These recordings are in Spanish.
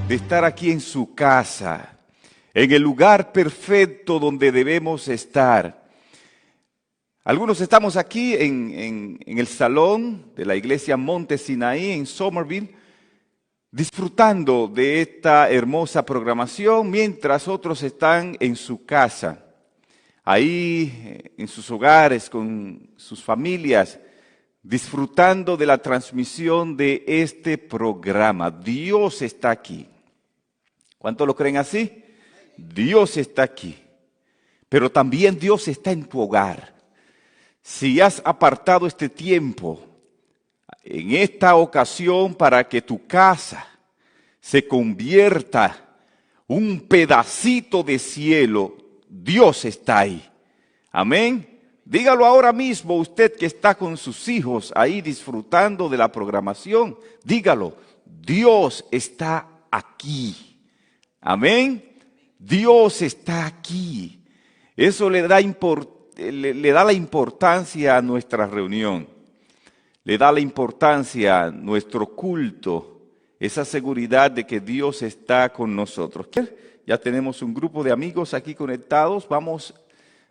Estar aquí en su casa, en el lugar perfecto donde debemos estar. Algunos estamos aquí en el salón de la iglesia Monte Sinaí en Somerville, disfrutando de esta hermosa programación, mientras otros están en su casa, ahí en sus hogares, con sus familias, disfrutando de la transmisión de este programa. Dios está aquí. ¿Cuántos lo creen así? Dios está aquí, pero también Dios está en tu hogar. Si has apartado este tiempo en esta ocasión para que tu casa se convierta un pedacito de cielo, Dios está ahí. Amén. Dígalo ahora mismo, usted que está con sus hijos ahí disfrutando de la programación. Dígalo, Dios está aquí. Amén. Dios está aquí. Eso le da la importancia a nuestra reunión. Le da la importancia a nuestro culto. Esa seguridad de que Dios está con nosotros. Ya tenemos un grupo de amigos aquí conectados. Vamos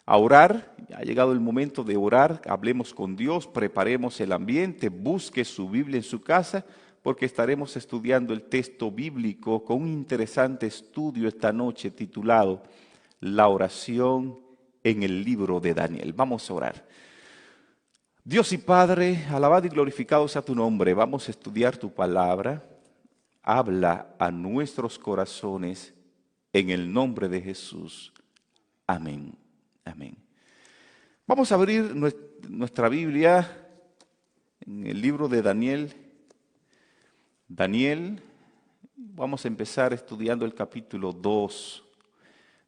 a orar. Ha llegado el momento de orar. Hablemos con Dios. Preparemos el ambiente. Busque su Biblia en su casa, porque estaremos estudiando el texto bíblico con un interesante estudio esta noche titulado La oración en el libro de Daniel. Vamos a orar. Dios y Padre, alabado y glorificado sea tu nombre. Vamos a estudiar tu palabra. Habla a nuestros corazones en el nombre de Jesús. Amén. Amén. Vamos a abrir nuestra Biblia en el libro de Daniel. Vamos a empezar estudiando el capítulo 2.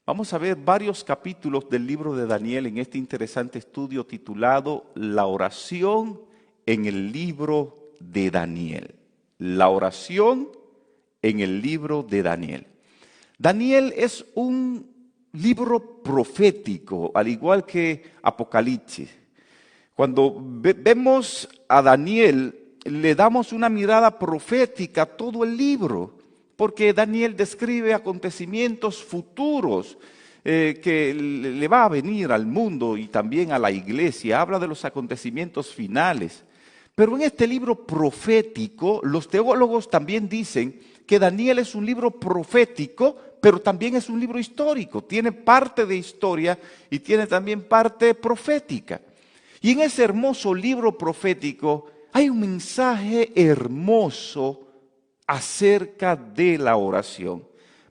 Vamos a ver varios capítulos del libro de Daniel en este interesante estudio titulado La oración en el libro de Daniel. La oración en el libro de Daniel. Daniel es un libro profético, al igual que Apocalipsis. Cuando vemos a Daniel, le damos una mirada profética a todo el libro, porque Daniel describe acontecimientos futuros que le va a venir al mundo y también a la iglesia. Habla de los acontecimientos finales. Pero en este libro profético, los teólogos también dicen que Daniel es un libro profético, pero también es un libro histórico. Tiene parte de historia y tiene también parte profética. Y en ese hermoso libro profético hay un mensaje hermoso acerca de la oración.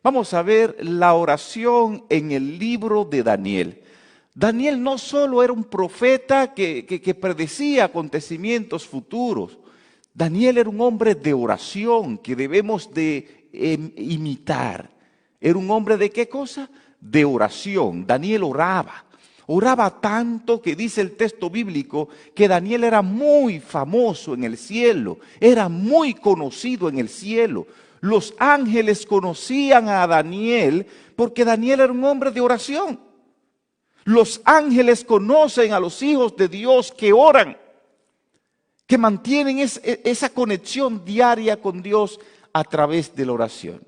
Vamos a ver la oración en el libro de Daniel. Daniel no solo era un profeta que predecía acontecimientos futuros. Daniel era un hombre de oración que debemos de imitar. Era un hombre de ¿qué cosa? De oración. Daniel oraba. Oraba tanto que dice el texto bíblico que Daniel era muy famoso en el cielo, era muy conocido en el cielo. Los ángeles conocían a Daniel porque Daniel era un hombre de oración. Los ángeles conocen a los hijos de Dios que oran, que mantienen esa conexión diaria con Dios a través de la oración.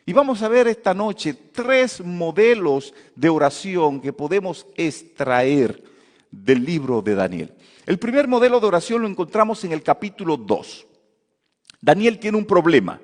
Y vamos a ver esta noche 3 modelos de oración que podemos extraer del libro de Daniel. El primer modelo de oración lo encontramos en el capítulo 2. Daniel tiene un problema.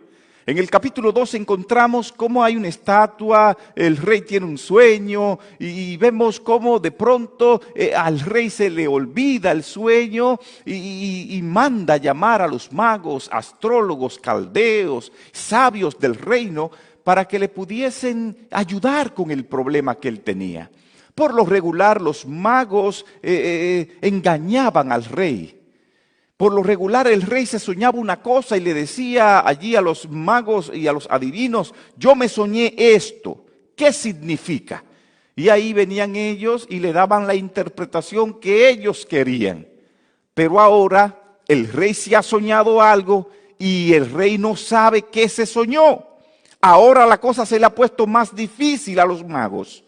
En el capítulo 2 encontramos cómo hay una estatua, el rey tiene un sueño y vemos cómo de pronto al rey se le olvida el sueño y manda llamar a los magos, astrólogos, caldeos, sabios del reino para que le pudiesen ayudar con el problema que él tenía. Por lo regular, los magos engañaban al rey. Por lo regular, el rey se soñaba una cosa y le decía allí a los magos y a los adivinos: yo me soñé esto, ¿qué significa? Y ahí venían ellos y le daban la interpretación que ellos querían. Pero ahora el rey se ha soñado algo y el rey no sabe qué se soñó. Ahora la cosa se le ha puesto más difícil a los magos.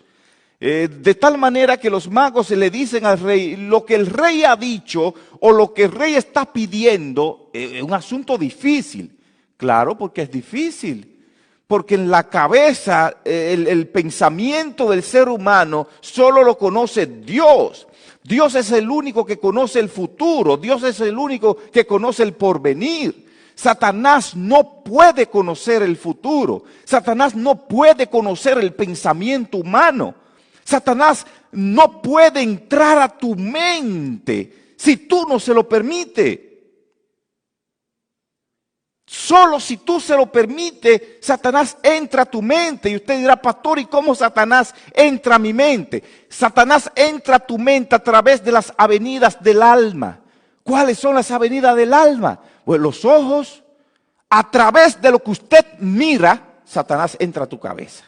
De tal manera que los magos le dicen al rey lo que el rey ha dicho o lo que el rey está pidiendo. Es un asunto difícil. Claro, porque es difícil. Porque en la cabeza, el pensamiento del ser humano solo lo conoce Dios. Dios es el único que conoce el futuro. Dios es el único que conoce el porvenir. Satanás no puede conocer el futuro. Satanás no puede conocer el pensamiento humano. Satanás no puede entrar a tu mente si tú no se lo permites. Solo si tú se lo permites, Satanás entra a tu mente. Y usted dirá: pastor, ¿y cómo Satanás entra a mi mente? Satanás entra a tu mente a través de las avenidas del alma. ¿Cuáles son las avenidas del alma? Pues los ojos. A través de lo que usted mira, Satanás entra a tu cabeza.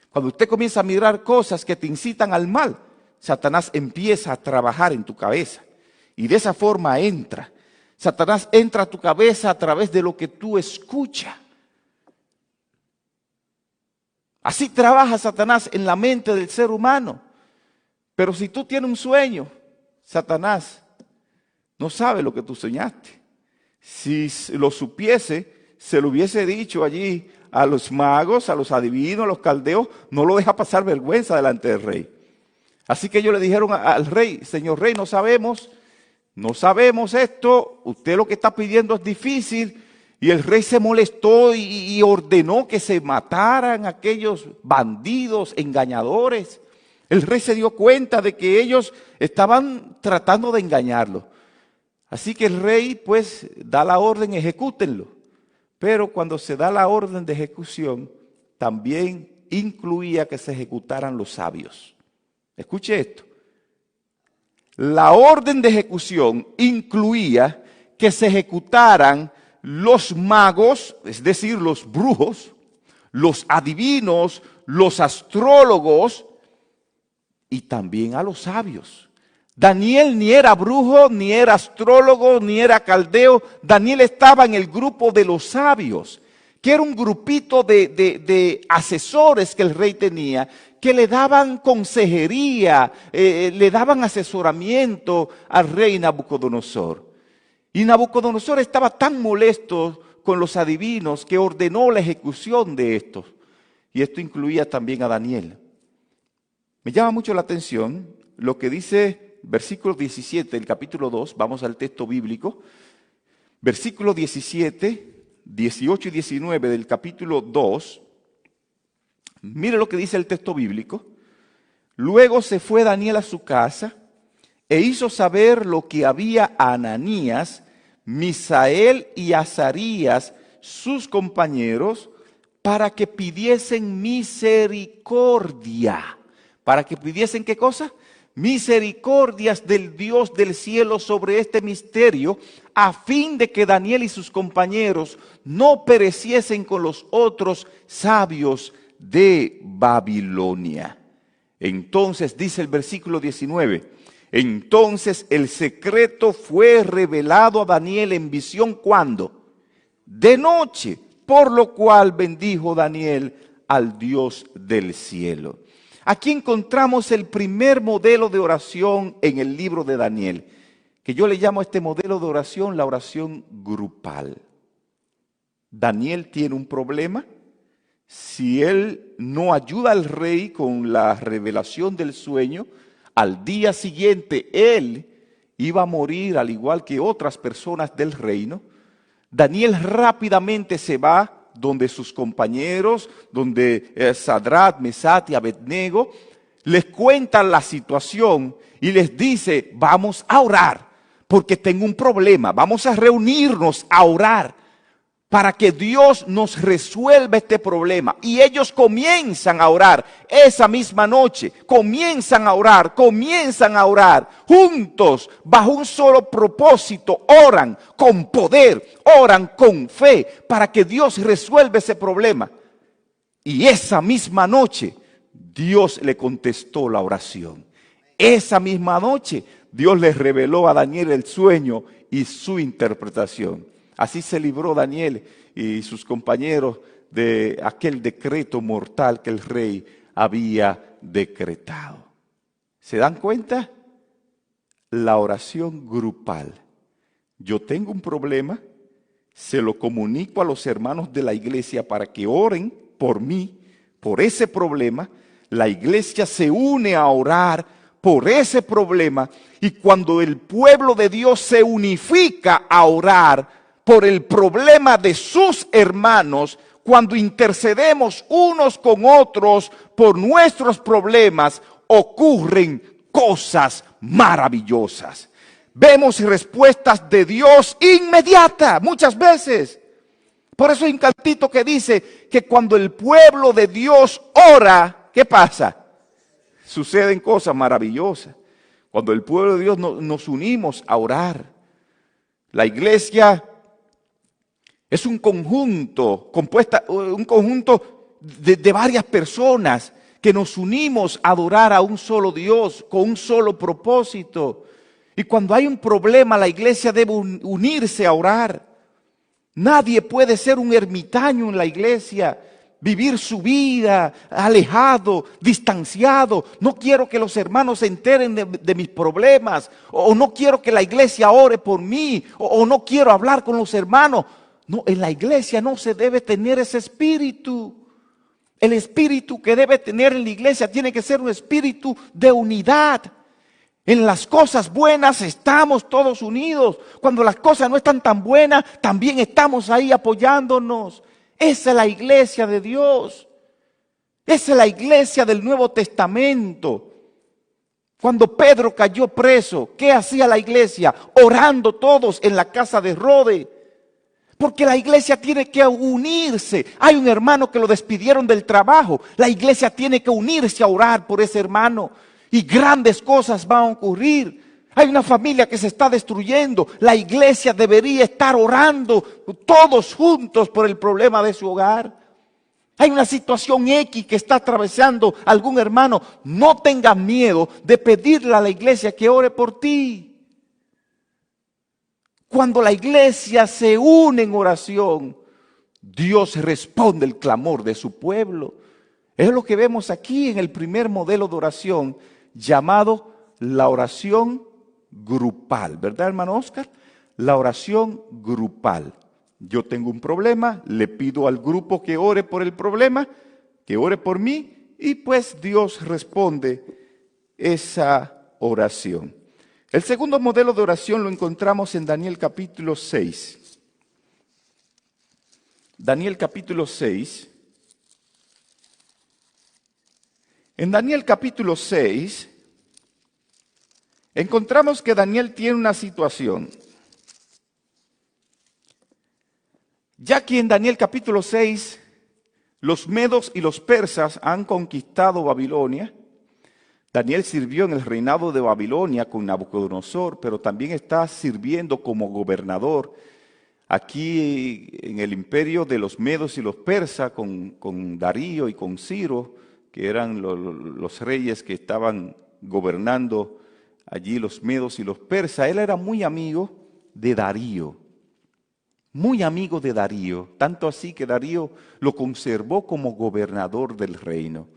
Cuando usted comienza a mirar cosas que te incitan al mal, Satanás empieza a trabajar en tu cabeza. Y de esa forma entra. Satanás entra a tu cabeza a través de lo que tú escuchas. Así trabaja Satanás en la mente del ser humano. Pero si tú tienes un sueño, Satanás no sabe lo que tú soñaste. Si lo supiese, se lo hubiese dicho allí a los magos, a los adivinos, a los caldeos. No lo deja pasar vergüenza delante del rey. Así que ellos le dijeron al rey: señor rey, no sabemos esto, usted lo que está pidiendo es difícil. Y el rey se molestó y ordenó que se mataran aquellos bandidos, engañadores. El rey se dio cuenta de que ellos estaban tratando de engañarlo. Así que el rey pues da la orden: ejecútenlo. Pero cuando se da la orden de ejecución, también incluía que se ejecutaran los sabios. Escuche esto. La orden de ejecución incluía que se ejecutaran los magos, es decir, los brujos, los adivinos, los astrólogos y también a los sabios. Daniel ni era brujo, ni era astrólogo, ni era caldeo. Daniel estaba en el grupo de los sabios, que era un grupito de asesores que el rey tenía, que le daban consejería, le daban asesoramiento al rey Nabucodonosor. Y Nabucodonosor estaba tan molesto con los adivinos que ordenó la ejecución de estos. Y esto incluía también a Daniel. Me llama mucho la atención lo que dice versículo 17 del capítulo 2, vamos al texto bíblico. Versículo 17, 18 y 19 del capítulo 2. Mire lo que dice el texto bíblico. Luego se fue Daniel a su casa e hizo saber lo que había a Ananías, Misael y Azarías, sus compañeros, para que pidiesen misericordia. ¿Para que pidiesen qué cosa? Misericordias del Dios del cielo sobre este misterio, a fin de que Daniel y sus compañeros no pereciesen con los otros sabios de Babilonia. Entonces dice el versículo 19, entonces el secreto fue revelado a Daniel en visión. ¿Cuándo? De noche, por lo cual bendijo Daniel al Dios del cielo. Aquí encontramos el primer modelo de oración en el libro de Daniel, que yo le llamo a este modelo de oración la oración grupal. Daniel tiene un problema. Si él no ayuda al rey con la revelación del sueño, al día siguiente él iba a morir al igual que otras personas del reino. Daniel rápidamente se va donde sus compañeros, donde Sadrach, Mesach y Abednego, les cuentan la situación y les dice: vamos a orar porque tengo un problema, vamos a reunirnos a orar para que Dios nos resuelva este problema. Y ellos comienzan a orar esa misma noche, comienzan a orar juntos, bajo un solo propósito, oran con poder, oran con fe, para que Dios resuelva ese problema. Y esa misma noche, Dios le contestó la oración. Esa misma noche, Dios le reveló a Daniel el sueño y su interpretación. Así se libró Daniel y sus compañeros de aquel decreto mortal que el rey había decretado. ¿Se dan cuenta? La oración grupal. Yo tengo un problema, se lo comunico a los hermanos de la iglesia para que oren por mí, por ese problema. La iglesia se une a orar por ese problema, y cuando el pueblo de Dios se unifica a orar por el problema de sus hermanos, cuando intercedemos unos con otros por nuestros problemas, ocurren cosas maravillosas. Vemos respuestas de Dios inmediatas muchas veces. Por eso hay un cantito que dice que cuando el pueblo de Dios ora, ¿qué pasa? Suceden cosas maravillosas. Cuando el pueblo de Dios nos unimos a orar. La iglesia es un conjunto, de varias personas que nos unimos a adorar a un solo Dios, con un solo propósito. Y cuando hay un problema, la iglesia debe unirse a orar. Nadie puede ser un ermitaño en la iglesia, vivir su vida alejado, distanciado. No quiero que los hermanos se enteren de mis problemas, o no quiero que la iglesia ore por mí, o no quiero hablar con los hermanos. No, en la iglesia no se debe tener ese espíritu. El espíritu que debe tener en la iglesia tiene que ser un espíritu de unidad. En las cosas buenas estamos todos unidos. Cuando las cosas no están tan buenas, también estamos ahí apoyándonos. Esa es la iglesia de Dios. Esa es la iglesia del Nuevo Testamento. Cuando Pedro cayó preso, ¿qué hacía la iglesia? Orando todos en la casa de Rode. Porque la iglesia tiene que unirse. Hay un hermano que lo despidieron del trabajo. La iglesia tiene que unirse a orar por ese hermano. Y grandes cosas van a ocurrir. Hay una familia que se está destruyendo. La iglesia debería estar orando todos juntos por el problema de su hogar. Hay una situación X que está atravesando algún hermano. No tengas miedo de pedirle a la iglesia que ore por ti. Cuando la iglesia se une en oración, Dios responde el clamor de su pueblo. Es lo que vemos aquí en el primer modelo de oración, llamado la oración grupal. ¿Verdad, hermano Oscar? La oración grupal. Yo tengo un problema, le pido al grupo que ore por el problema, que ore por mí, y pues Dios responde esa oración. El segundo modelo de oración lo encontramos en Daniel capítulo 6. Daniel capítulo 6. En Daniel capítulo 6 encontramos que Daniel tiene una situación. Ya que en Daniel capítulo 6 los medos y los persas han conquistado Babilonia. Daniel sirvió en el reinado de Babilonia con Nabucodonosor, pero también está sirviendo como gobernador aquí en el imperio de los medos y los persas con Darío y con Ciro, que eran los reyes que estaban gobernando allí, los medos y los persas. Él era muy amigo de Darío, tanto así que Darío lo conservó como gobernador del reino.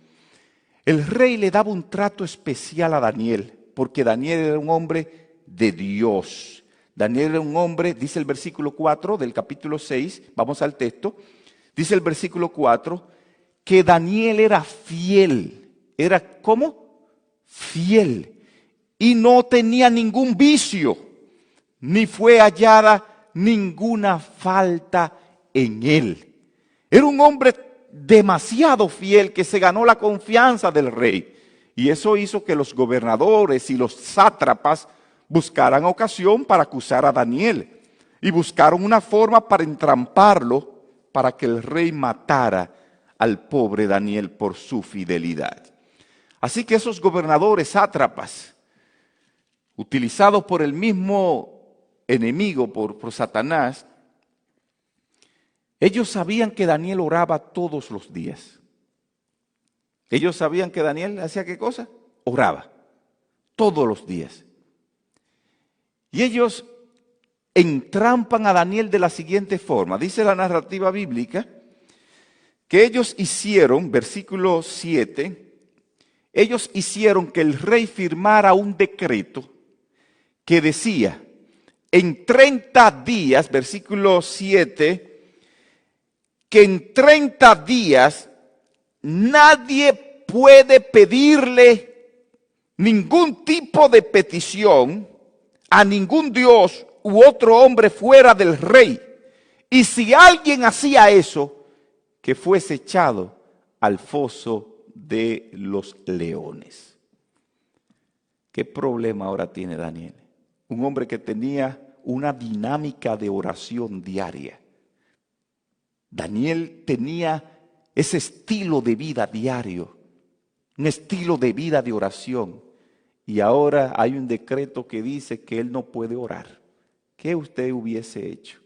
El rey le daba un trato especial a Daniel, porque Daniel era un hombre de Dios. Daniel era un hombre, dice el versículo 4 del capítulo 6, vamos al texto, dice el versículo 4, que Daniel era fiel. ¿Era cómo? Fiel. Y no tenía ningún vicio, ni fue hallada ninguna falta en él. Era un hombre demasiado fiel que se ganó la confianza del rey. Y eso hizo que los gobernadores y los sátrapas buscaran ocasión para acusar a Daniel. y buscaron una forma para entramparlo para que el rey matara al pobre Daniel por su fidelidad. Así que esos gobernadores sátrapas, utilizados por el mismo enemigo, por Satanás, ellos sabían que Daniel oraba todos los días. Ellos sabían que Daniel hacía ¿qué cosa? Oraba todos los días. Y ellos entrampan a Daniel de la siguiente forma. Dice la narrativa bíblica que ellos hicieron, versículo 7, ellos hicieron que el rey firmara un decreto que decía, en 30 días, versículo 7, que en 30 días nadie puede pedirle ningún tipo de petición a ningún dios u otro hombre fuera del rey. Y si alguien hacía eso, que fuese echado al foso de los leones. ¿Qué problema ahora tiene Daniel? Un hombre que tenía una dinámica de oración diaria. Daniel tenía ese estilo de vida diario, un estilo de vida de oración. Y ahora hay un decreto que dice que él no puede orar. ¿Qué usted hubiese hecho?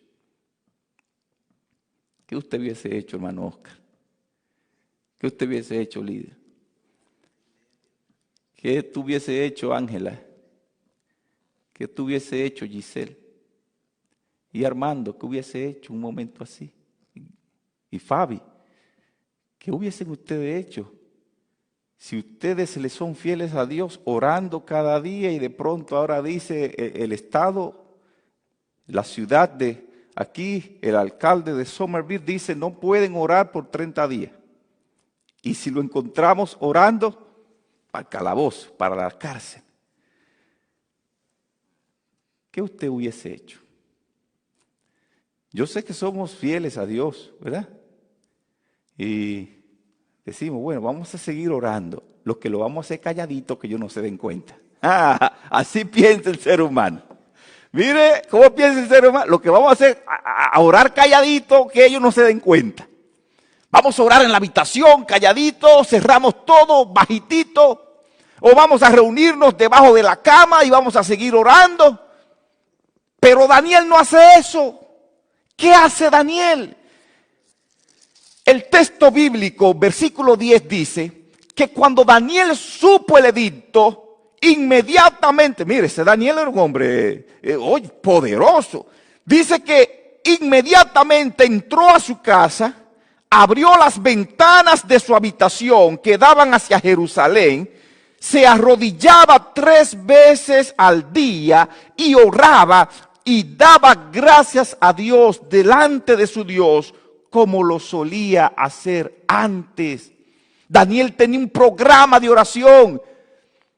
¿Qué usted hubiese hecho, hermano Oscar? ¿Qué usted hubiese hecho, Lidia? ¿Qué tú hubiese hecho, Ángela? ¿Qué tú hubiese hecho, Giselle? Y Armando, ¿qué hubiese hecho un momento así? Y Fabi, ¿qué hubiesen ustedes hecho? Si ustedes le son fieles a Dios, orando cada día y de pronto ahora dice el Estado, la ciudad de aquí, el alcalde de Somerville dice no pueden orar por 30 días. Y si lo encontramos orando, para el calabozo, para la cárcel. ¿Qué usted hubiese hecho? Yo sé que somos fieles a Dios, ¿verdad? Y decimos, bueno, vamos a seguir orando. Lo que lo vamos a hacer calladito, que ellos no se den cuenta. Así piensa el ser humano. Mire cómo piensa el ser humano. Lo que vamos a hacer, a orar calladito, que ellos no se den cuenta. Vamos a orar en la habitación, calladito, cerramos todo, bajitito. O vamos a reunirnos debajo de la cama y vamos a seguir orando. Pero Daniel no hace eso. ¿Qué hace Daniel? El texto bíblico, versículo 10 dice que cuando Daniel supo el edicto, inmediatamente, mire, ese Daniel era un hombre poderoso. Dice que inmediatamente entró a su casa, abrió las ventanas de su habitación que daban hacia Jerusalén, se arrodillaba 3 veces al día y oraba y daba gracias a Dios delante de su Dios, como lo solía hacer antes. Daniel tenía un programa de oración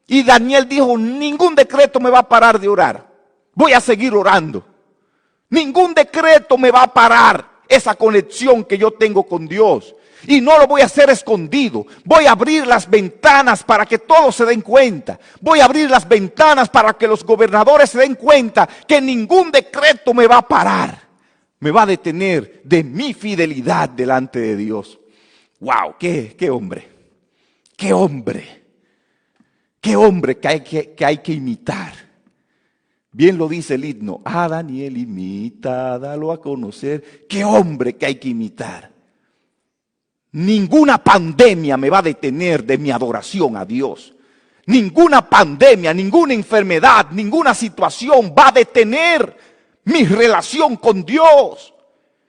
y Daniel dijo, ningún decreto me va a parar de orar. Voy a seguir orando. Ningún decreto me va a parar esa conexión que yo tengo con Dios. Y no lo voy a hacer escondido. Voy a abrir las ventanas para que todos se den cuenta. Voy a abrir las ventanas para que los gobernadores se den cuenta que ningún decreto me va a parar. Me va a detener de mi fidelidad delante de Dios. ¡Wow! ¡Qué hombre! ¡Qué hombre! ¡Qué hombre que hay que imitar! Bien lo dice el himno. A Daniel imita, dalo a conocer. ¡Qué hombre que hay que imitar! Ninguna pandemia me va a detener de mi adoración a Dios. Ninguna pandemia, ninguna enfermedad, ninguna situación va a detener mi relación con Dios.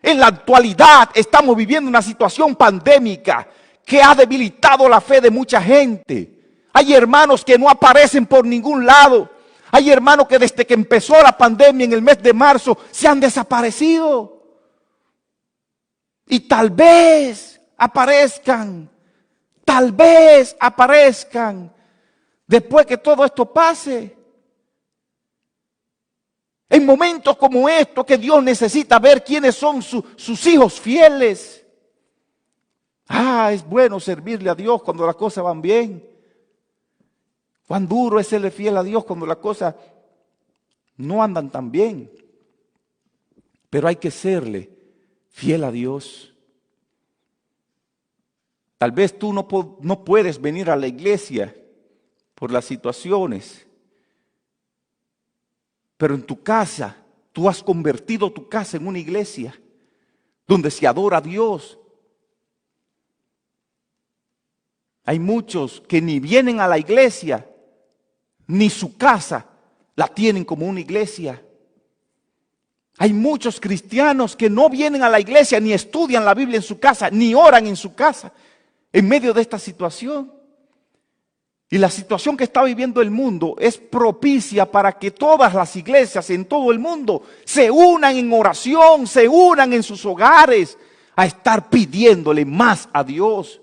En la actualidad estamos viviendo una situación pandémica que ha debilitado la fe de mucha gente. Hay hermanos que no aparecen por ningún lado. Hay hermanos que desde que empezó la pandemia en el mes de marzo se han desaparecido. Y tal vez aparezcan después que todo esto pase. En momentos como estos que Dios necesita ver quiénes son sus hijos fieles. Es bueno servirle a Dios cuando las cosas van bien. Cuán duro es serle fiel a Dios cuando las cosas no andan tan bien. pero hay que serle fiel a Dios. Tal vez tú no puedes venir a la iglesia por las situaciones, pero en tu casa, tú has convertido tu casa en una iglesia donde se adora a Dios. Hay muchos que ni vienen a la iglesia, ni su casa la tienen como una iglesia. Hay muchos cristianos que no vienen a la iglesia, ni estudian la Biblia en su casa, ni oran en su casa, en medio de esta situación. Y la situación que está viviendo el mundo es propicia para que todas las iglesias en todo el mundo se unan en oración, se unan en sus hogares a estar pidiéndole más a Dios.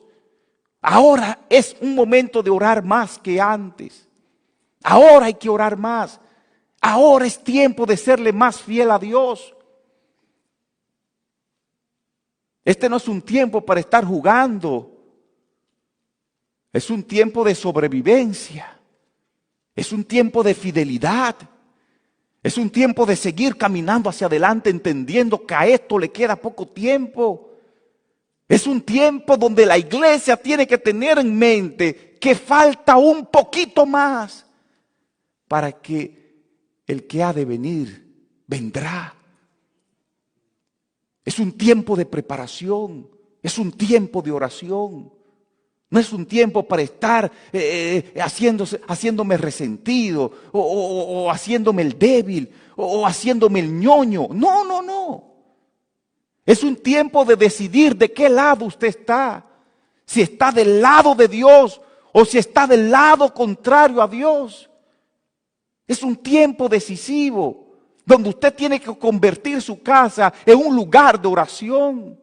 Ahora es un momento de orar más que antes. Ahora hay que orar más. Ahora es tiempo de serle más fiel a Dios. Este no es un tiempo para estar jugando. Es un tiempo de sobrevivencia. Es un tiempo de fidelidad. Es un tiempo de seguir caminando hacia adelante, entendiendo que a esto le queda poco tiempo. Es un tiempo donde la iglesia tiene que tener en mente que falta un poquito más para que el que ha de venir vendrá. Es un tiempo de preparación. Es un tiempo de oración. No es un tiempo para estar haciéndome resentido o haciéndome el débil o haciéndome el ñoño. No, no, no. Es un tiempo de decidir de qué lado usted está. Si está del lado de Dios o si está del lado contrario a Dios. Es un tiempo decisivo donde usted tiene que convertir su casa en un lugar de oración.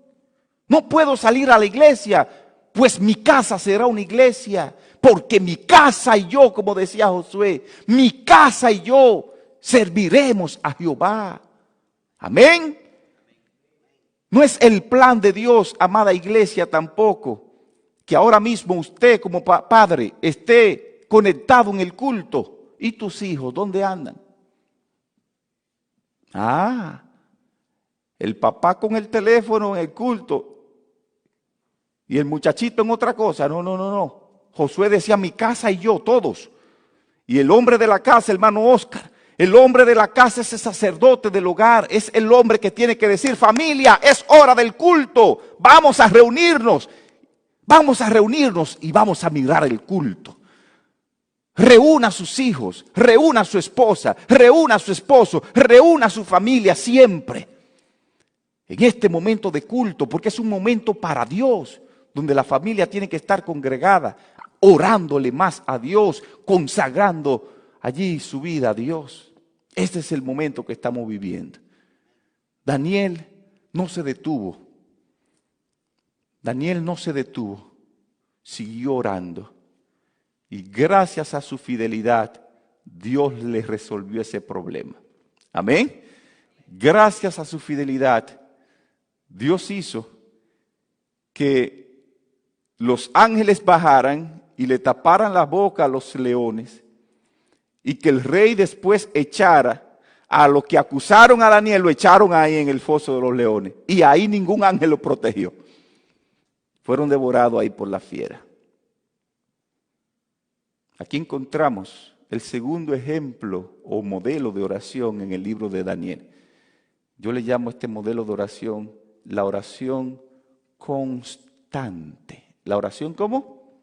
No puedo salir a la iglesia, pues mi casa será una iglesia, porque mi casa y yo, como decía Josué, mi casa y yo serviremos a Jehová. Amén. No es el plan de Dios, amada iglesia, tampoco, que ahora mismo usted como padre esté conectado en el culto. ¿Y tus hijos dónde andan? El papá con el teléfono en el culto y el muchachito en otra cosa. No, no, no, no. Josué decía mi casa y yo, todos. Y el hombre de la casa, hermano Oscar, el hombre de la casa es el sacerdote del hogar, es el hombre que tiene que decir, familia, es hora del culto, vamos a reunirnos y vamos a mirar el culto. Reúna a sus hijos, reúna a su esposa, reúna a su esposo, reúna a su familia siempre. En este momento de culto, porque es un momento para Dios, donde la familia tiene que estar congregada, orándole más a Dios, consagrando allí su vida a Dios. Este es el momento que estamos viviendo. Daniel no se detuvo. Daniel no se detuvo, siguió orando. Y gracias a su fidelidad, Dios le resolvió ese problema. Amén. Gracias a su fidelidad, Dios hizo que los ángeles bajaran y le taparan la boca a los leones y que el rey después echara a los que acusaron a Daniel, lo echaron ahí en el foso de los leones y ahí ningún ángel lo protegió. Fueron devorados ahí por la fiera. Aquí encontramos el segundo ejemplo o modelo de oración en el libro de Daniel. Yo le llamo a este modelo de oración la oración constante. ¿La oración cómo?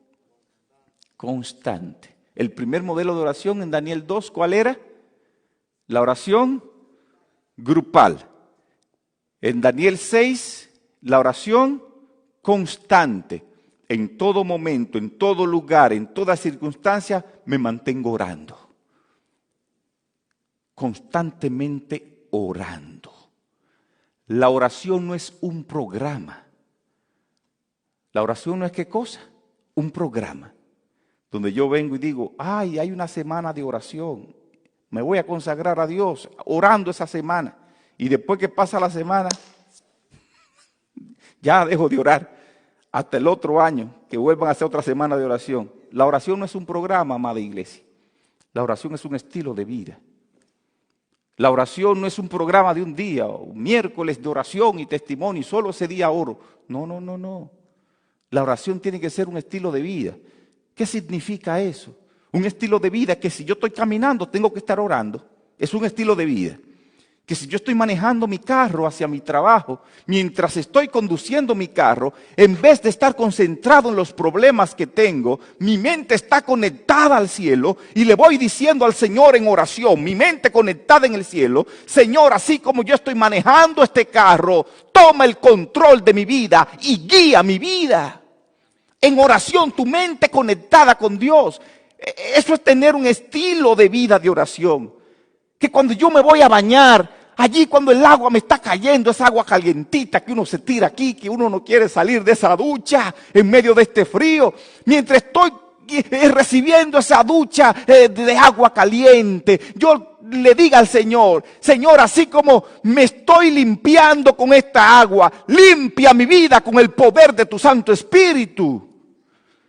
Constante. El primer modelo de oración en Daniel 2, ¿cuál era? La oración grupal. En Daniel 6, la oración constante. En todo momento, en todo lugar, en toda circunstancia, me mantengo orando. Constantemente orando. La oración no es un programa. La oración no es ¿qué cosa? Un programa. Donde yo vengo y digo, ay, hay una semana de oración. Me voy a consagrar a Dios orando esa semana. Y después que pasa la semana, ya dejo de orar. Hasta el otro año, que vuelvan a hacer otra semana de oración. La oración no es un programa, amada iglesia. La oración es un estilo de vida. La oración no es un programa de un día, o un miércoles de oración y testimonio, y solo ese día oro. No, no, no, no. La oración tiene que ser un estilo de vida. ¿Qué significa eso? Un estilo de vida que si yo estoy caminando tengo que estar orando. Es un estilo de vida. Que si yo estoy manejando mi carro hacia mi trabajo, mientras estoy conduciendo mi carro, en vez de estar concentrado en los problemas que tengo, mi mente está conectada al cielo y le voy diciendo al Señor en oración, mi mente conectada en el cielo, Señor, así como yo estoy manejando este carro, toma el control de mi vida y guía mi vida. En oración, tu mente conectada con Dios. Eso es tener un estilo de vida de oración. Que cuando yo me voy a bañar, allí cuando el agua me está cayendo, esa agua calientita que uno se tira aquí, que uno no quiere salir de esa ducha en medio de este frío, mientras estoy recibiendo esa ducha de agua caliente, yo le diga al Señor, Señor, así como me estoy limpiando con esta agua, limpia mi vida con el poder de tu Santo Espíritu.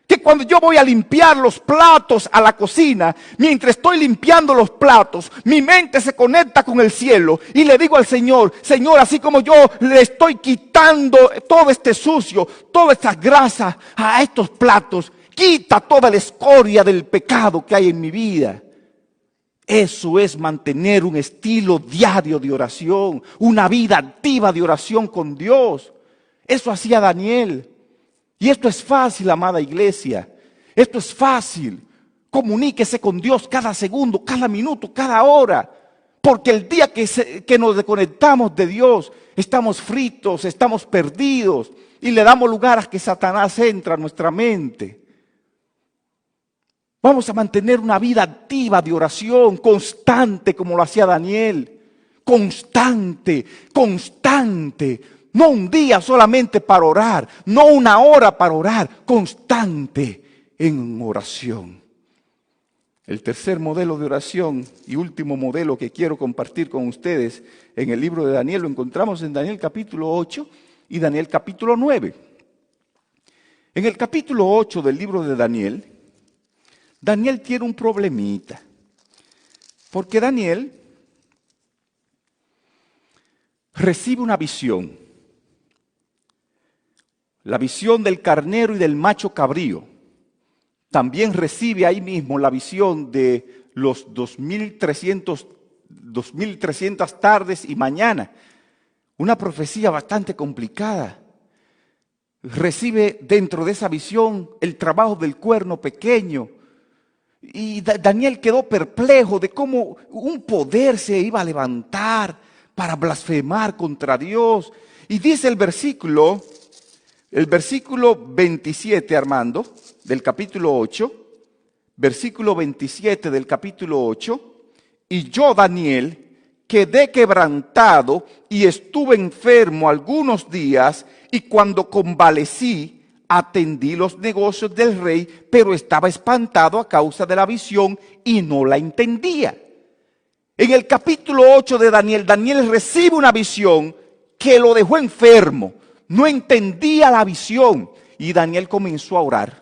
Que cuando yo voy a limpiar los platos a la cocina, mientras estoy limpiando los platos, mi mente se conecta con el cielo y le digo al Señor, Señor, así como yo le estoy quitando todo este sucio, toda esta grasa a estos platos, quita toda la escoria del pecado que hay en mi vida. Eso es mantener un estilo diario de oración, una vida activa de oración con Dios. Eso hacía Daniel. Y esto es fácil, amada iglesia. Esto es fácil. Comuníquese con Dios cada segundo, cada minuto, cada hora. Porque el día que nos desconectamos de Dios, estamos fritos, estamos perdidos. Y le damos lugar a que Satanás entre a nuestra mente. Vamos a mantener una vida activa de oración, constante como lo hacía Daniel. Constante, constante. No un día solamente para orar, no una hora para orar, constante en oración. El tercer modelo de oración y último modelo que quiero compartir con ustedes en el libro de Daniel lo encontramos en Daniel capítulo 8 y Daniel capítulo 9. En el capítulo 8 del libro de Daniel, Daniel tiene un problemita, porque Daniel recibe una visión. La visión del carnero y del macho cabrío. También recibe ahí mismo la visión de los 2300 tardes y mañana. Una profecía bastante complicada. Recibe dentro de esa visión el trabajo del cuerno pequeño. Y Daniel quedó perplejo de cómo un poder se iba a levantar para blasfemar contra Dios. Y dice el versículo 27, Armando, del capítulo 8, versículo 27 del capítulo 8, y yo, Daniel, quedé quebrantado y estuve enfermo algunos días, y cuando convalecí, atendí los negocios del rey, pero estaba espantado a causa de la visión y no la entendía. En el capítulo 8 de Daniel, Daniel recibe una visión que lo dejó enfermo. No entendía la visión y Daniel comenzó a orar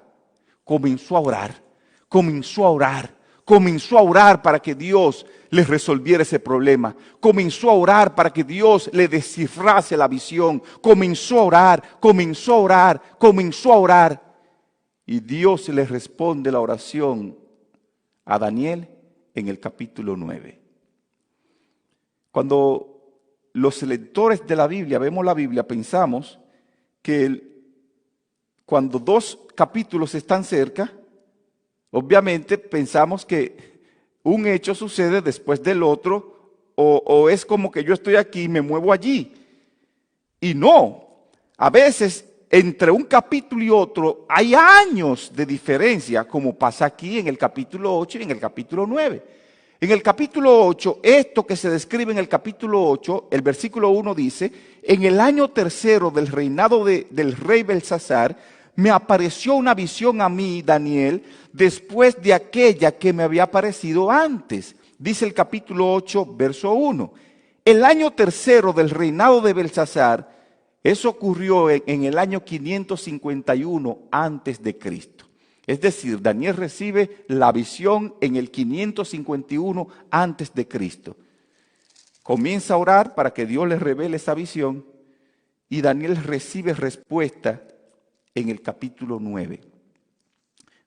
para que Dios le resolviera ese problema. Comenzó a orar para que Dios le descifrase la visión. Comenzó a orar. Y Dios le responde la oración a Daniel en el capítulo 9. Cuando los lectores de la Biblia, vemos la Biblia, pensamos que cuando dos capítulos están cerca, obviamente pensamos que un hecho sucede después del otro, o es como que yo estoy aquí y me muevo allí. Y no, a veces entre un capítulo y otro hay años de diferencia, como pasa aquí en el capítulo 8 y en el capítulo 9. En el capítulo 8, esto que se describe en el capítulo 8, el versículo 1 dice, en el año tercero del reinado del rey Belsasar, me apareció una visión a mí, Daniel, después de aquella que me había aparecido antes. Dice el capítulo 8, verso 1. El año tercero del reinado de Belsasar, eso ocurrió en el año 551 antes de Cristo. Es decir, Daniel recibe la visión en el 551 antes de Cristo. Comienza a orar para que Dios le revele esa visión y Daniel recibe respuesta en el capítulo 9.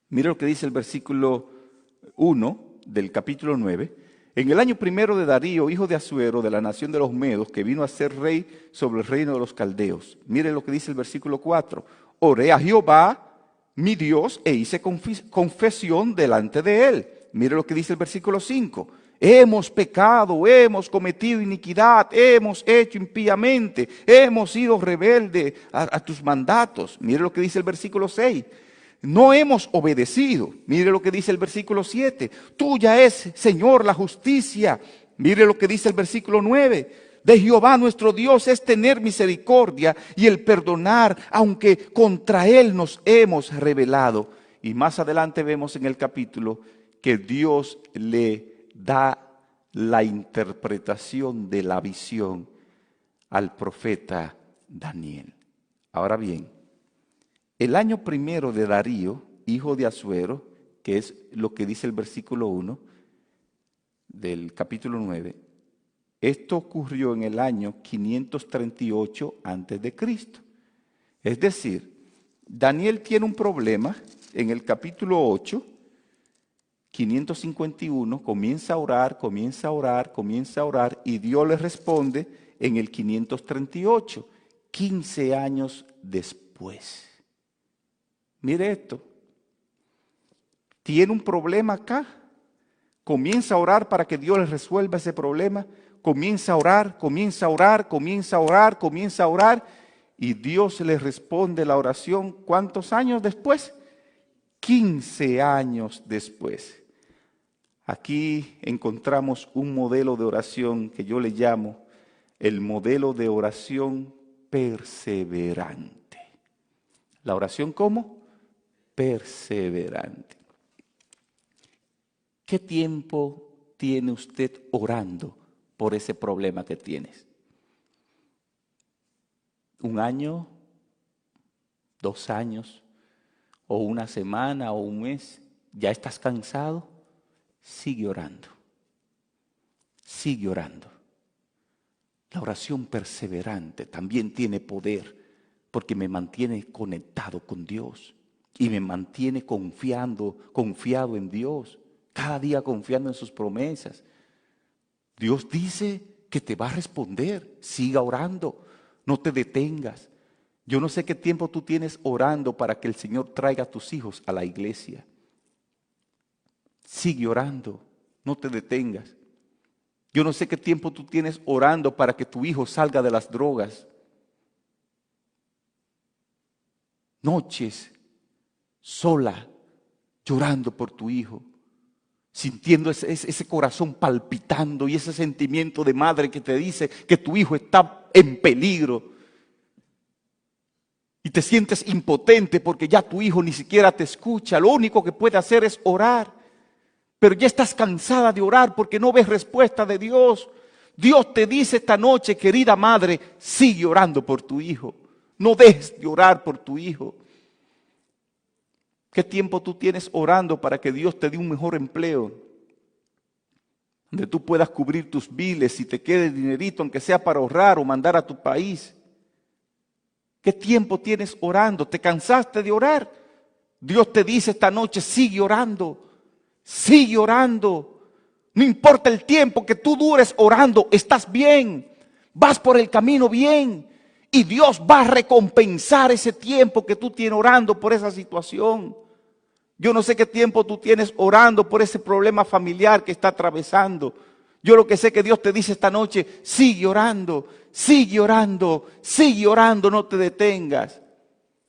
Mira lo que dice el versículo 1 del capítulo 9. En el año primero de Darío, hijo de Asuero, de la nación de los Medos, que vino a ser rey sobre el reino de los caldeos. Mire lo que dice el versículo 4. Oré a Jehová, mi Dios, e hice confesión delante de él. Mire lo que dice el versículo 5. Hemos pecado, hemos cometido iniquidad, hemos hecho impíamente, hemos sido rebeldes a tus mandatos. Mire lo que dice el versículo 6. No hemos obedecido. Mire lo que dice el versículo 7. Tuya es, Señor, la justicia. Mire lo que dice el versículo 9. De Jehová nuestro Dios es tener misericordia y el perdonar, aunque contra Él nos hemos rebelado. Y más adelante vemos en el capítulo que Dios le da la interpretación de la visión al profeta Daniel. Ahora bien, el año primero de Darío, hijo de Asuero, que es lo que dice el versículo 1 del capítulo 9, esto ocurrió en el año 538 antes de Cristo. Es decir, Daniel tiene un problema en el capítulo 8, 551, comienza a orar, y Dios le responde en el 538, 15 años después. Mire esto, tiene un problema acá, comienza a orar para que Dios le resuelva ese problema, comienza a orar, y Dios le responde la oración, ¿cuántos años después? 15 años después. Aquí encontramos un modelo de oración que yo le llamo el modelo de oración perseverante. ¿La oración cómo? Perseverante. ¿Qué tiempo tiene usted orando por ese problema que tienes? ¿Un año? ¿2 años? ¿O una semana? ¿O un mes? ¿Ya estás cansado? Sigue orando. Sigue orando. La oración perseverante también tiene poder porque me mantiene conectado con Dios y me mantiene confiado en Dios, cada día confiando en sus promesas. Dios dice que te va a responder, siga orando, no te detengas. Yo no sé qué tiempo tú tienes orando para que el Señor traiga a tus hijos a la iglesia. Sigue orando, no te detengas. Yo no sé qué tiempo tú tienes orando para que tu hijo salga de las drogas. Noches, sola, llorando por tu hijo, sintiendo ese corazón palpitando y ese sentimiento de madre que te dice que tu hijo está en peligro. Y te sientes impotente porque ya tu hijo ni siquiera te escucha. Lo único que puede hacer es orar. Pero ya estás cansada de orar porque no ves respuesta de Dios. Dios te dice esta noche, querida madre, sigue orando por tu hijo. No dejes de orar por tu hijo. ¿Qué tiempo tú tienes orando para que Dios te dé un mejor empleo? Donde tú puedas cubrir tus biles y te quede dinerito, aunque sea para ahorrar o mandar a tu país. ¿Qué tiempo tienes orando? ¿Te cansaste de orar? Dios te dice esta noche, sigue orando. Sigue orando. No importa el tiempo que tú dures orando, estás bien. Vas por el camino bien. Y Dios va a recompensar ese tiempo que tú tienes orando por esa situación. Yo no sé qué tiempo tú tienes orando por ese problema familiar que está atravesando. Yo lo que sé que Dios te dice esta noche, sigue orando, sigue orando, sigue orando, no te detengas.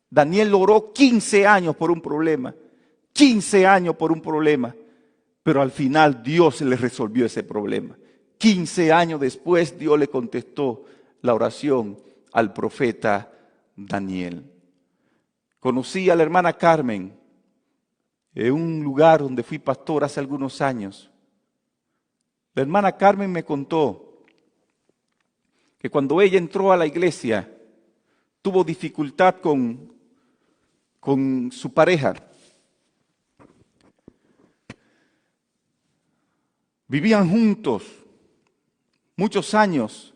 Daniel oró 15 años por un problema. 15 años por un problema. Pero al final Dios le resolvió ese problema. 15 años después Dios le contestó la oración al profeta Daniel. Conocí a la hermana Carmen en un lugar donde fui pastor hace algunos años. La hermana Carmen me contó que cuando ella entró a la iglesia tuvo dificultad con su pareja. Vivían juntos, muchos años,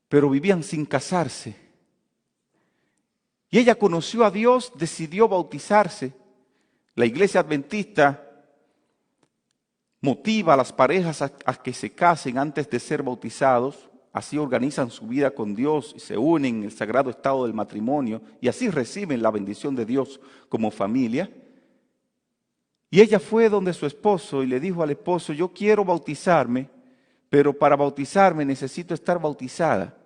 pero vivían sin casarse. Y ella conoció a Dios, decidió bautizarse. La iglesia adventista motiva a las parejas a que se casen antes de ser bautizados. Así organizan su vida con Dios y se unen en el sagrado estado del matrimonio y así reciben la bendición de Dios como familia. Y ella fue donde su esposo y le dijo al esposo: yo quiero bautizarme, pero para bautizarme necesito estar bautizada.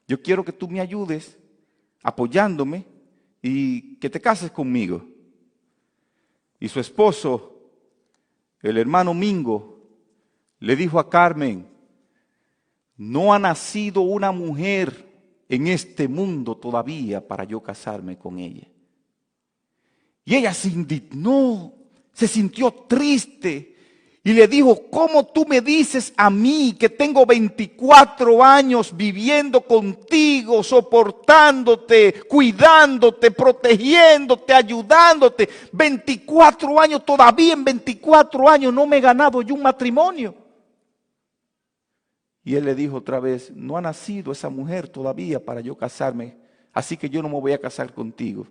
Yo quiero que tú me ayudes apoyándome y que te cases conmigo. Y su esposo, el hermano Mingo, le dijo a Carmen: no ha nacido una mujer en este mundo todavía para yo casarme con ella. Y ella se indignó, se sintió triste y le dijo: ¿cómo tú me dices a mí que tengo 24 años viviendo contigo, soportándote, cuidándote, protegiéndote, ayudándote? 24 años, todavía en 24 años no me he ganado yo un matrimonio. Y él le dijo otra vez: no ha nacido esa mujer todavía para yo casarme, así que yo no me voy a casar contigo.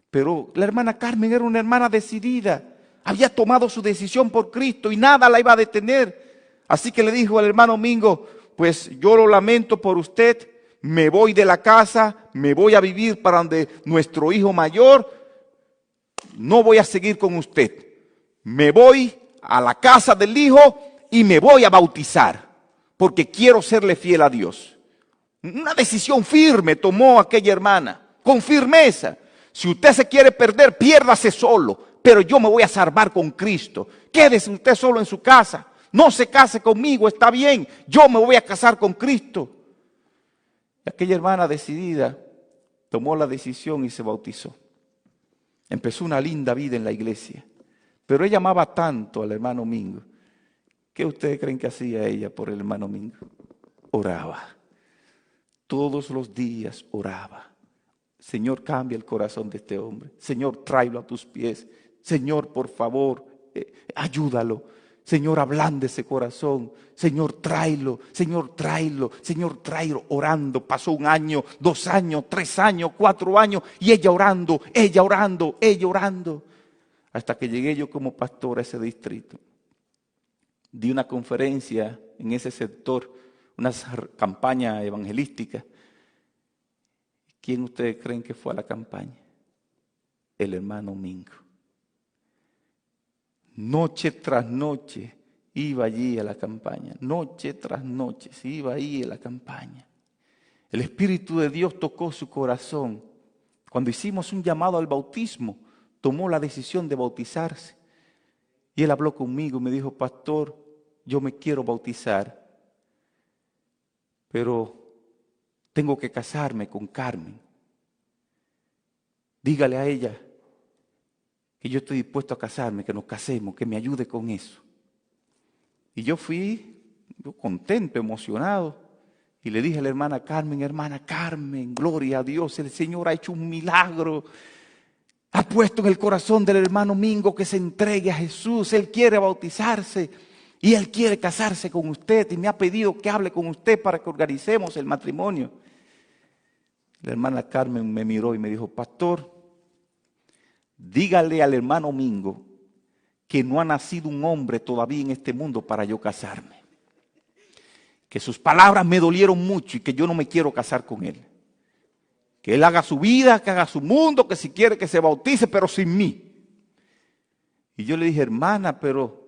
Pero la hermana Carmen era una hermana decidida, había tomado su decisión por Cristo y nada la iba a detener. Así que le dijo al hermano Mingo: pues yo lo lamento por usted, me voy de la casa, me voy a vivir para donde nuestro hijo mayor, no voy a seguir con usted. Me voy a la casa del hijo y me voy a bautizar, porque quiero serle fiel a Dios. Una decisión firme tomó aquella hermana, con firmeza. Si usted se quiere perder, piérdase solo, pero yo me voy a salvar con Cristo. Quédese usted solo en su casa, no se case conmigo, está bien, yo me voy a casar con Cristo. Y aquella hermana decidida tomó la decisión y se bautizó. Empezó una linda vida en la iglesia, pero ella amaba tanto al hermano Mingo. ¿Qué ustedes creen que hacía ella por el hermano Mingo? Oraba. Todos los días oraba. Señor, cambia el corazón de este hombre. Señor, tráelo a tus pies. Señor, por favor, ayúdalo. Señor, ablande ese corazón. Señor, tráelo. Señor, tráelo. Señor, tráelo. Orando. Pasó 1 año, 2 años, 3 años, 4 años. Y ella orando, ella orando, ella orando. Hasta que llegué yo como pastor a ese distrito. Di una conferencia en ese sector, una campaña evangelística. ¿Quién ustedes creen que fue a la campaña? El hermano Mingo. Noche tras noche iba allí a la campaña. Noche tras noche se iba ahí a la campaña. El Espíritu de Dios tocó su corazón. Cuando hicimos un llamado al bautismo, tomó la decisión de bautizarse. Y él habló conmigo y me dijo: pastor, yo me quiero bautizar, pero tengo que casarme con Carmen. Dígale a ella que yo estoy dispuesto a casarme, que nos casemos, que me ayude con eso. Y yo fui contento, emocionado, y le dije a la hermana Carmen, gloria a Dios, el Señor ha hecho un milagro. Ha puesto en el corazón del hermano Mingo que se entregue a Jesús. Él quiere bautizarse y él quiere casarse con usted y me ha pedido que hable con usted para que organicemos el matrimonio. La hermana Carmen me miró y me dijo: pastor, dígale al hermano Mingo que no ha nacido un hombre todavía en este mundo para yo casarme. Que sus palabras me dolieron mucho y que yo no me quiero casar con él. Que él haga su vida, que haga su mundo, que si quiere que se bautice, pero sin mí. Y yo le dije: hermana, pero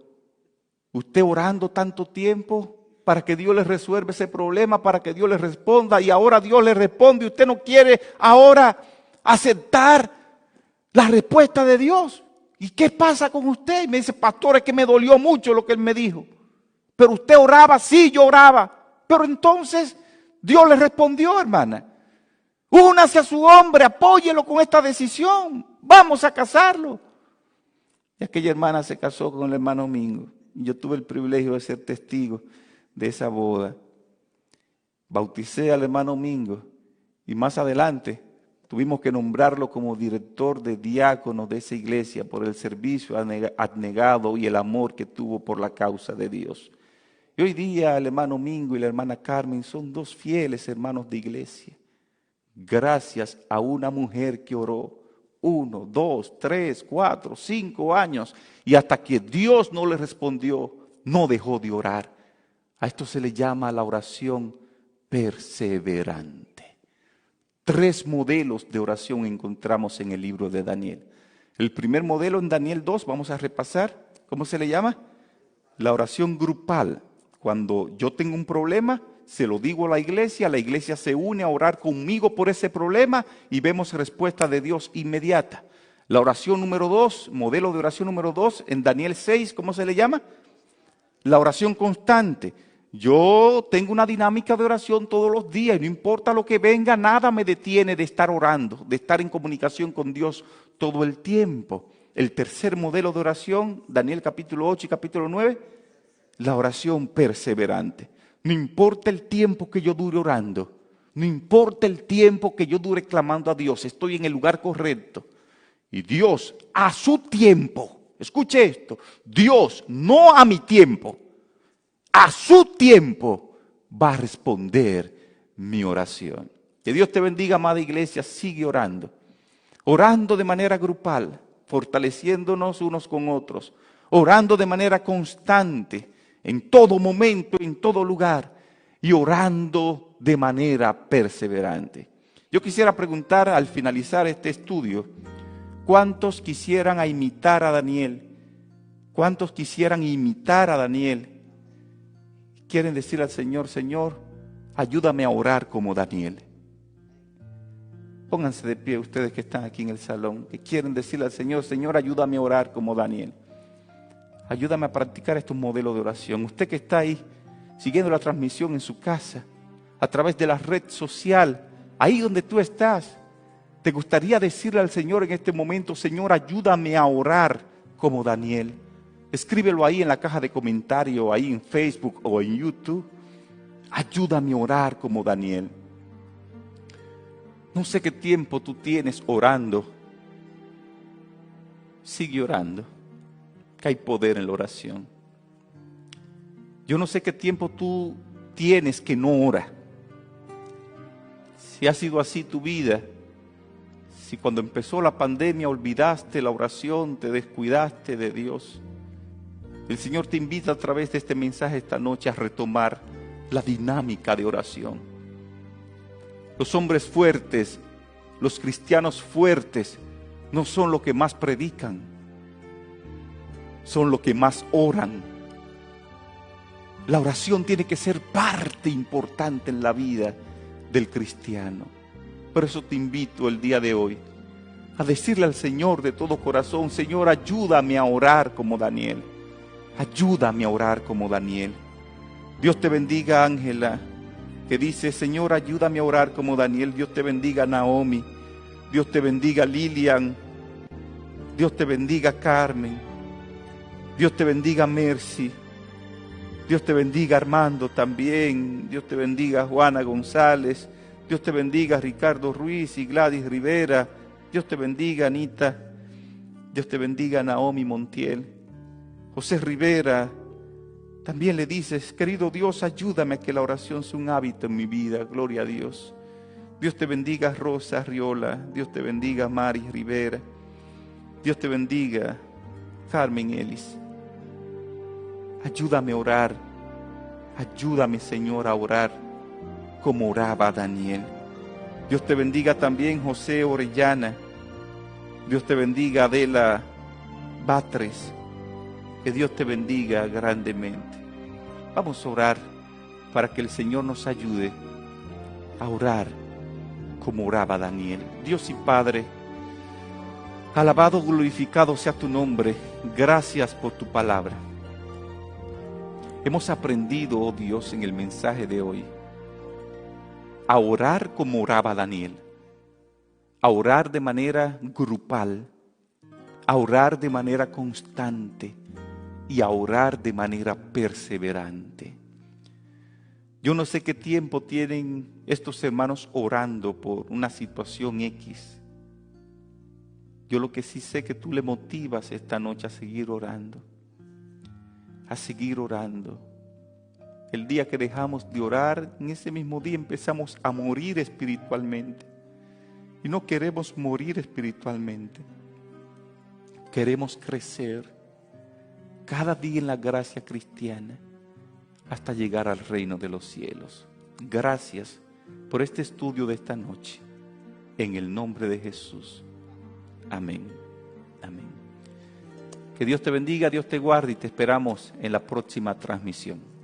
usted orando tanto tiempo para que Dios le resuelva ese problema, para que Dios le responda, y ahora Dios le responde y usted no quiere ahora aceptar la respuesta de Dios. ¿Y qué pasa con usted? Y me dice: pastor, es que me dolió mucho lo que él me dijo. Pero usted oraba, sí, yo oraba. Pero entonces Dios le respondió, hermana. Únase a su hombre, apóyelo con esta decisión. Vamos a casarlo. Y aquella hermana se casó con el hermano Mingo. Y yo tuve el privilegio de ser testigo de esa boda. Bauticé al hermano Mingo y más adelante tuvimos que nombrarlo como director de diáconos de esa iglesia por el servicio abnegado y el amor que tuvo por la causa de Dios. Y hoy día el hermano Mingo y la hermana Carmen son dos fieles hermanos de iglesia. Gracias a una mujer que oró 1, 2, 3, 4, 5 años y hasta que Dios no le respondió, no dejó de orar. A esto se le llama la oración perseverante. 3 modelos de oración encontramos en el libro de Daniel. El primer modelo en Daniel 2, vamos a repasar. ¿Cómo se le llama? La oración grupal. Cuando yo tengo un problema, se lo digo a la iglesia se une a orar conmigo por ese problema y vemos respuesta de Dios inmediata. La oración número 2, modelo de oración número 2, en Daniel 6, ¿cómo se le llama? La oración constante. Yo tengo una dinámica de oración todos los días y no importa lo que venga, nada me detiene de estar orando, de estar en comunicación con Dios todo el tiempo. El tercer modelo de oración, Daniel capítulo 8 y capítulo 9, la oración perseverante. No importa el tiempo que yo dure orando, no importa el tiempo que yo dure clamando a Dios, estoy en el lugar correcto. Y Dios a su tiempo, escuche esto, Dios no a mi tiempo, a su tiempo va a responder mi oración. Que Dios te bendiga, amada iglesia, sigue orando. Orando de manera grupal, fortaleciéndonos unos con otros. Orando de manera constante, en todo momento, en todo lugar. Y orando de manera perseverante. Yo quisiera preguntar al finalizar este estudio, ¿cuántos quisieran imitar a Daniel? ¿Cuántos quisieran imitar a Daniel? Quieren decir al Señor, Señor, ayúdame a orar como Daniel. Pónganse de pie ustedes que están aquí en el salón, que quieren decirle al Señor, Señor, ayúdame a orar como Daniel. Ayúdame a practicar estos modelos de oración. Usted que está ahí siguiendo la transmisión en su casa, a través de la red social, ahí donde tú estás, ¿te gustaría decirle al Señor en este momento, Señor, ayúdame a orar como Daniel? Escríbelo ahí en la caja de comentarios, ahí en Facebook o en YouTube. Ayúdame a orar como Daniel. No sé qué tiempo tú tienes orando. Sigue orando, que hay poder en la oración. Yo no sé qué tiempo tú tienes que no ora. Si ha sido así tu vida, si cuando empezó la pandemia olvidaste la oración, te descuidaste de Dios. El Señor te invita a través de este mensaje esta noche a retomar la dinámica de oración. Los hombres fuertes, los cristianos fuertes, no son los que más predican, son los que más oran. La oración tiene que ser parte importante en la vida del cristiano. Por eso te invito el día de hoy a decirle al Señor de todo corazón, Señor, ayúdame a orar como Daniel. Ayúdame a orar como Daniel. Dios te bendiga, Ángela, que dice, Señor, ayúdame a orar como Daniel. Dios te bendiga, Naomi. Dios te bendiga, Lilian. Dios te bendiga, Carmen. Dios te bendiga, Mercy. Dios te bendiga, Armando también. Dios te bendiga, Juana González. Dios te bendiga, Ricardo Ruiz y Gladys Rivera. Dios te bendiga, Anita. Dios te bendiga, Naomi Montiel. José Rivera, también le dices, querido Dios, ayúdame a que la oración sea un hábito en mi vida. Gloria a Dios. Dios te bendiga, Rosa Riola. Dios te bendiga, Mari Rivera. Dios te bendiga, Carmen Ellis. Ayúdame a orar. Ayúdame, Señor, a orar como oraba Daniel. Dios te bendiga también, José Orellana. Dios te bendiga, Adela Batres. Que Dios te bendiga grandemente. Vamos a orar para que el Señor nos ayude a orar como oraba Daniel. Dios y Padre, alabado, glorificado sea tu nombre. Gracias por tu palabra. Hemos aprendido, oh Dios, en el mensaje de hoy, a orar como oraba Daniel, a orar de manera grupal, a orar de manera constante y a orar de manera perseverante. Yo no sé qué tiempo tienen estos hermanos orando por una situación X. Yo lo que sí sé que tú le motivas esta noche a seguir orando, a seguir orando. El día que dejamos de orar, en ese mismo día empezamos a morir espiritualmente. Y no queremos morir espiritualmente. Queremos crecer cada día en la gracia cristiana hasta llegar al reino de los cielos. Gracias por este estudio de esta noche. En el nombre de Jesús. Amén. Amén. Que Dios te bendiga, Dios te guarde y te esperamos en la próxima transmisión.